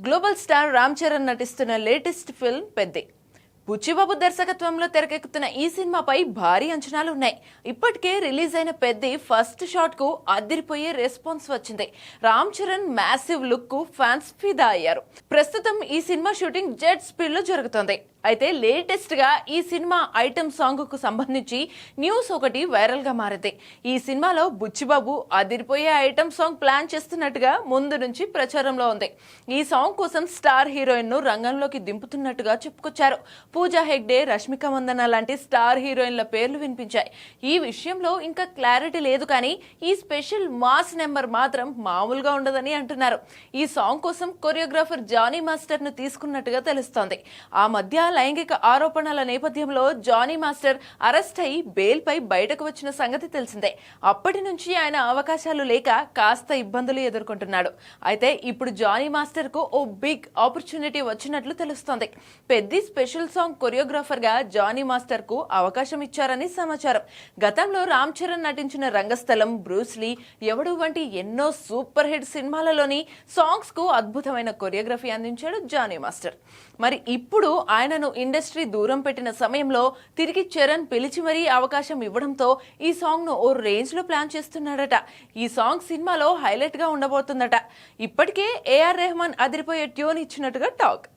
Global star Ram Charan నటిస్తున్న latest film Peddi. Buchibabu దర్శకత్వంలో తెరకెక్కుతున్న ఈ సినిమాపై భారీ అంచనాలు ఉన్నాయి. ఇప్పటికే రిలీజ్ అయిన పెద్ది ఫస్ట్ షాట్ కు అదిరిపోయే రెస్పాన్స్ వచ్చింది. రామ్ చరణ్ మ్యాసివ్ లుక్ కు ఫ్యాన్స్ ఫిదా అయ్యారు. ప్రస్తుతం ఈ సినిమా షూటింగ్ జెట్ స్పీడ్ లో జరుగుతోంది. అయితే లేటెస్ట్ గా ఈ సినిమా ఐటమ్ సాంగ్ కు సంబంధించి న్యూస్ ఒకటి వైరల్ గా మారింది. ఈ సినిమాలో బుచ్చిబాబు అదిరిపోయే ఐటమ్ సాంగ్ ప్లాన్ చేస్తున్నట్టుగా ముందు నుంచి ప్రచారంలో ఉంది. ఈ సాంగ్ కోసం స్టార్ హీరోయిన్ ను రంగంలోకి దింపుతున్నట్టుగా చెప్పుకొచ్చారు. పూజా హెగ్డే, రష్మిక మందన లాంటి స్టార్ హీరోయిన్ల పేర్లు వినిపించాయి. ఈ విషయంలో ఇంకా క్లారిటీ లేదు, కానీ ఈ స్పెషల్ మాస్ నెంబర్ మాత్రం మామూలుగా ఉండదని అంటున్నారు. ఈ సాంగ్ కోసం కొరియోగ్రాఫర్ జానీ మాస్టర్ ను తీసుకున్నట్టుగా తెలుస్తోంది. ఆ మధ్య లైంగిక ఆరోపణల నేపథ్యంలో జానీ మాస్టర్ అరెస్ట్ అయి బెయిల్ పై బయటకు వచ్చిన సంగతి తెలిసిందే. అప్పటి నుంచి ఆయన అవకాశాలు లేక కాస్త ఇబ్బందులు ఎదుర్కొంటున్నాడు. అయితే ఇప్పుడు జానీ మాస్టర్ కు ఓ బిగ్ ఆపర్చునిటీ వచ్చినట్లు తెలుస్తోంది. పెద్ద స్పెషల్ సాంగ్ కొరియోగ్రాఫర్ గా జానీ మాస్టర్ కు అవకాశం ఇచ్చారని సమాచారం. గతంలో రామ్ చరణ్ నటించిన రంగస్థలం, బ్రూస్లీ, ఎవడు వంటి ఎన్నో సూపర్ హిట్ సినిమాలలోని సాంగ్స్ కు అద్భుతమైన కొరియోగ్రఫీ అందించాడు జానీ మాస్టర్. మరి ఇప్పుడు ఆయనను ఇండస్ట్రీ దూరం పెట్టిన సమయంలో తిరిగి చరణ్ పిలిచి మరీ అవకాశం ఇవ్వడంతో ఈ సాంగ్ ను ఓ రేంజ్ లో ప్లాన్ చేస్తున్నాడట. ఈ సాంగ్ సినిమాలో హైలైట్ గా ఉండబోతుందట. ఇప్పటికే ఏఆర్ రెహమాన్ అదిరిపోయే ట్యూన్ ఇచ్చినట్టుగా టాక్.